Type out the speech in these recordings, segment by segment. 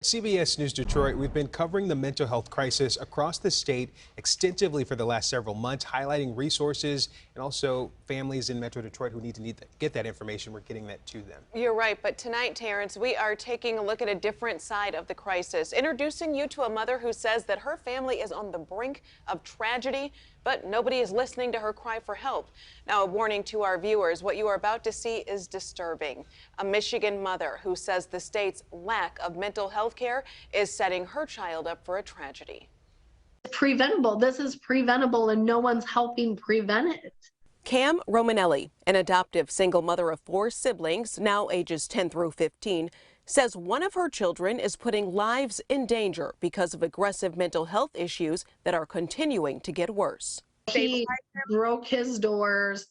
CBS News Detroit, we've been covering the mental health crisis across the state extensively for the last several months, highlighting resources and also families in Metro Detroit who need to get that information. We're getting that to them. You're right, but tonight, Terrence, we are taking a look at a different side of the crisis, introducing you to a mother who says that her family is on the brink of tragedy, but nobody is listening to her cry for help. Now, a warning to our viewers, what you are about to see is disturbing. A Michigan mother who says the state's lack of mental health care is setting her child up for a tragedy. Preventable. This is preventable, and no one's helping prevent it. Cam Romanelli, an adoptive single mother of 4 siblings, now ages 10 through 15, says one of her children is putting lives in danger because of aggressive mental health issues that are continuing to get worse. He broke his doors.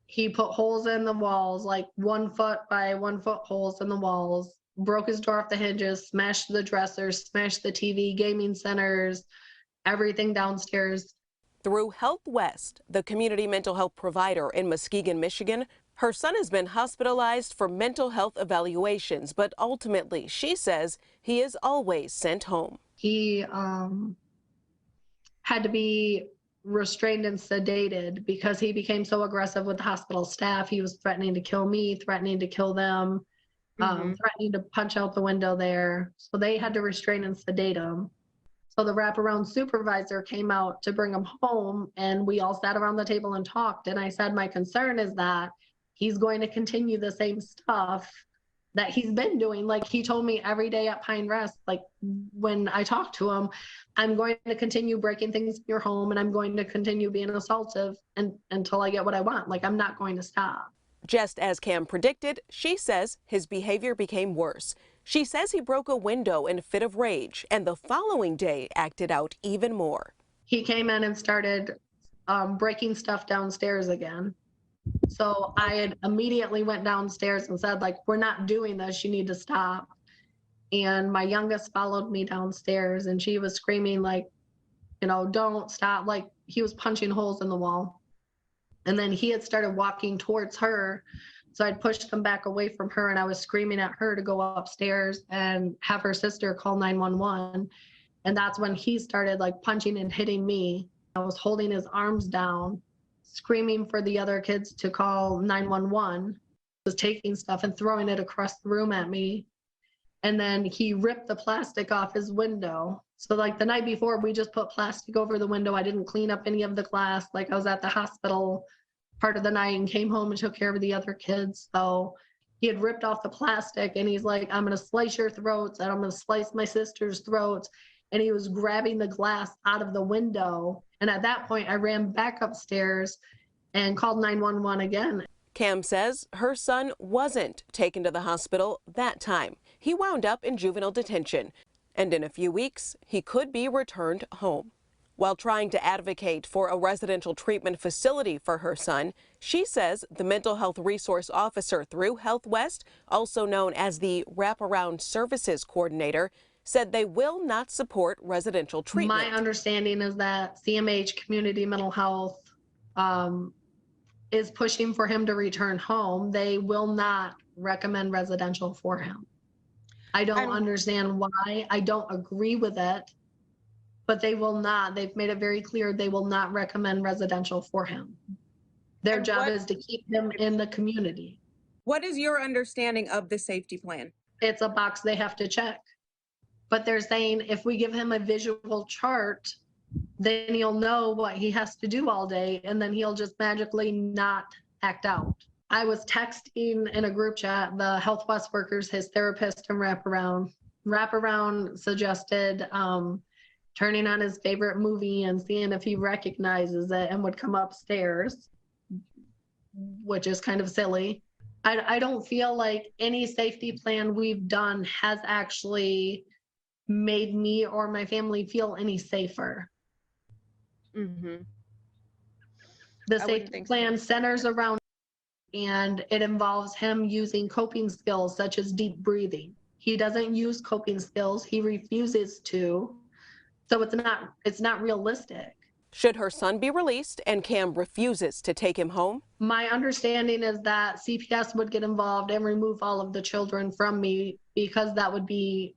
He put holes in the walls, like 1 foot by 1 foot holes in the walls, broke his door off the hinges, smashed the dressers, smashed the TV, gaming centers, everything downstairs. Through Health West, the community mental health provider in Muskegon, Michigan, her son has been hospitalized for mental health evaluations, but ultimately, she says, he is always sent home. He had to be restrained and sedated because he became so aggressive with the hospital staff. He was threatening to kill me, threatening to kill them, threatening to punch out the window there. So they had to restrain and sedate him. So the wraparound supervisor came out to bring him home, and we all sat around the table and talked. And I said, my concern is that he's going to continue the same stuff that he's been doing. Like, he told me every day at Pine Rest, like when I talked to him, I'm going to continue breaking things in your home, and I'm going to continue being assaultive until I get what I want. Like, I'm not going to stop. Just as Cam predicted, she says his behavior became worse. She says he broke a window in a fit of rage, and the following day acted out even more. He came in and started breaking stuff downstairs again. So I had immediately went downstairs and said, like, we're not doing this, you need to stop. And my youngest followed me downstairs, and she was screaming, like, you know, don't stop. Like, he was punching holes in the wall. And then he had started walking towards her. So I'd pushed him back away from her, and I was screaming at her to go upstairs and have her sister call 911. And that's when he started like punching and hitting me. I was holding his arms down, screaming for the other kids to call 911. Was taking stuff and throwing it across the room at me. And then he ripped the plastic off his window. So like the night before, we just put plastic over the window. I didn't clean up any of the glass. Like, I was at the hospital part of the night and came home and took care of the other kids. So he had ripped off the plastic, and he's like, I'm going to slice your throats, and I'm going to slice my sister's throats. And he was grabbing the glass out of the window. And at that point, I ran back upstairs and called 911 again. Cam says her son wasn't taken to the hospital that time. He wound up in juvenile detention, and in a few weeks, he could be returned home. While trying to advocate for a residential treatment facility for her son, she says the mental health resource officer through Health West, also known as the Wraparound Services Coordinator, said they will not support residential treatment. My understanding is that CMH Community Mental Health is pushing for him to return home. They will not recommend residential for him. I don't understand why. I don't agree with it, but they will not. They've made it very clear they will not recommend residential for him. Their job is to keep him in the community. What is your understanding of the safety plan? It's a box they have to check. But they're saying if we give him a visual chart, then he'll know what he has to do all day, and then he'll just magically not act out. I was texting in a group chat the Health West workers, his therapist, and Wraparound. Wraparound suggested turning on his favorite movie and seeing if he recognizes it and would come upstairs, which is kind of silly. I don't feel like any safety plan we've done has actually made me or my family feel any safer. The safety plan centers around, and it involves him using coping skills such as deep breathing. He doesn't use coping skills. He refuses to. So it's not realistic. Should her son be released and Cam refuses to take him home? My understanding is that CPS would get involved and remove all of the children from me, because that would be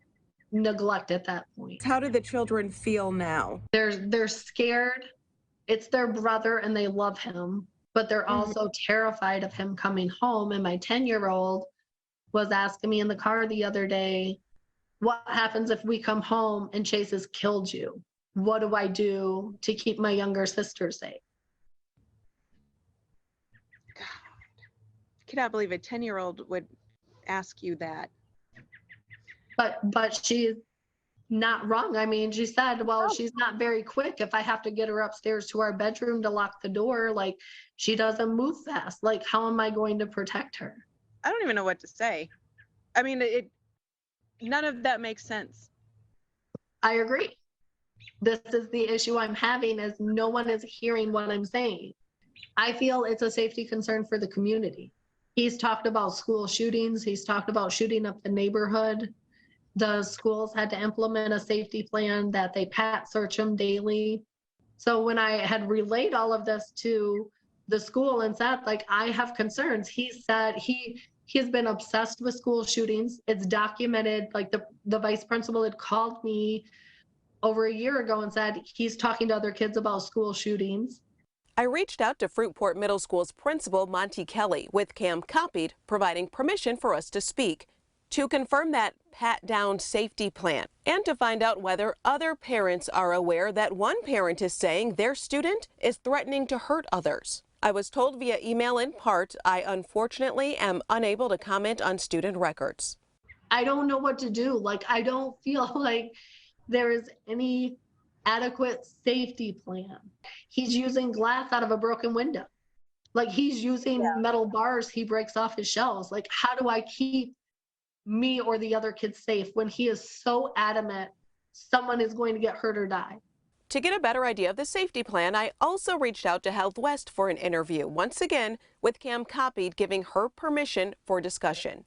neglect at that point. How do the children feel now? They're scared. It's their brother and they love him, but they're also terrified of him coming home. And my 10-year-old was asking me in the car the other day, what happens if we come home and Chase has killed you? What do I do to keep my younger sister safe? I cannot believe a 10-year-old would ask you that. But she's not wrong. I mean, she said, well, she's not very quick. If I have to get her upstairs to our bedroom to lock the door, like, she doesn't move fast. Like, how am I going to protect her? I don't even know what to say. I mean, none of that makes sense. I agree. This is the issue I'm having, is no one is hearing what I'm saying. I feel it's a safety concern for the community. He's talked about school shootings. He's talked about shooting up the neighborhood. The schools had to implement a safety plan that they pat search him daily. So when I had relayed all of this to the school and said, like, I have concerns, he said he has been obsessed with school shootings. It's documented. Like, the vice principal had called me over a year ago and said he's talking to other kids about school shootings. I reached out to Fruitport Middle School's principal, Monty Kelly, with Cam copied, providing permission for us to speak, to confirm that pat-down safety plan and to find out whether other parents are aware that one parent is saying their student is threatening to hurt others. I was told via email in part, I unfortunately am unable to comment on student records. I don't know what to do. Like, I don't feel like there is any adequate safety plan. He's using glass out of a broken window. Like, he's using metal bars he breaks off his shelves. Like, how do I keep me or the other kids safe when he is so adamant someone is going to get hurt or die? To get a better idea of the safety plan, I also reached out to Health West for an interview, once again with Cam copied, giving her permission for discussion.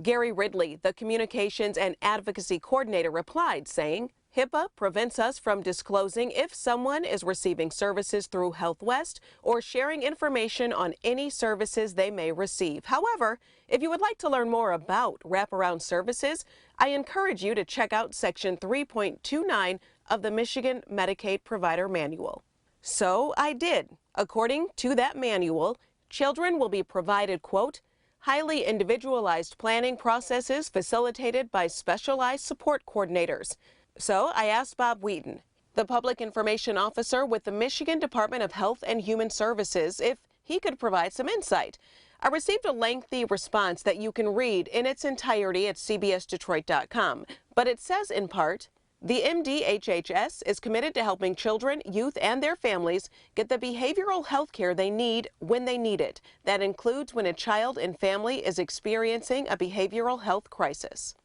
Gary Ridley, the communications and advocacy coordinator, replied saying, HIPAA prevents us from disclosing if someone is receiving services through Health West or sharing information on any services they may receive. However, if you would like to learn more about wraparound services, I encourage you to check out Section 3.29 of the Michigan Medicaid Provider Manual. So I did. According to that manual, children will be provided, quote, highly individualized planning processes facilitated by specialized support coordinators. So I asked Bob Wheaton, the public information officer with the Michigan Department of Health and Human Services, if he could provide some insight. I received a lengthy response that you can read in its entirety at cbsdetroit.com, but it says in part, the MDHHS is committed to helping children, youth, and their families get the behavioral health care they need when they need it. That includes when a child and family is experiencing a behavioral health crisis.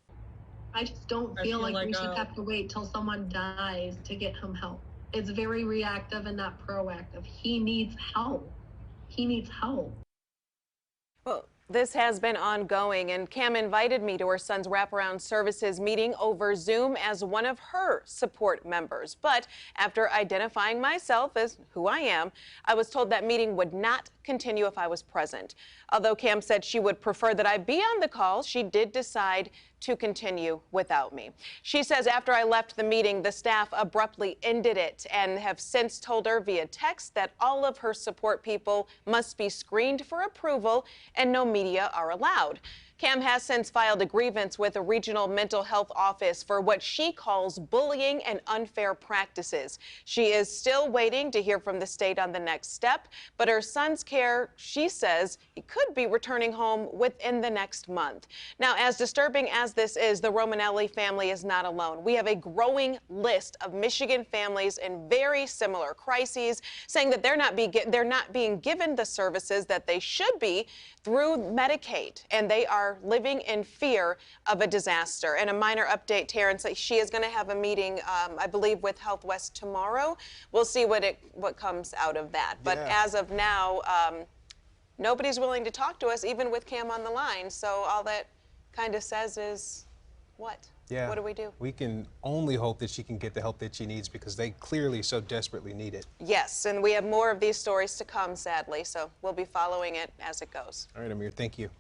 I just don't feel like we should have to wait till someone dies to get him help. It's very reactive and not proactive. He needs help. He needs help. Well, this has been ongoing, and Cam invited me to her son's wraparound services meeting over Zoom as one of her support members. But after identifying myself as who I am, I was told that meeting would not continue if I was present. Although Cam said she would prefer that I be on the call, she did decide to continue without me. She says after I left the meeting, the staff abruptly ended it and have since told her via text that all of her support people must be screened for approval and no media are allowed. Cam has since filed a grievance with a regional mental health office for what she calls bullying and unfair practices. She is still waiting to hear from the state on the next step, but her son's care, she says, he could be returning home within the next month. Now, as disturbing as this is, the Romanelli family is not alone. We have a growing list of Michigan families in very similar crises saying that they're not being given the services that they should be through Medicaid, and they are living in fear of a disaster. And a minor update, Terrence, she is going to have a meeting, I believe, with Health West tomorrow. We'll see what comes out of that. But as of now, nobody's willing to talk to us, even with Cam on the line. So all that kind of says is, what? Yeah. What do we do? We can only hope that she can get the help that she needs because they clearly so desperately need it. Yes, and we have more of these stories to come, sadly, so we'll be following it as it goes. All right, Amir, thank you.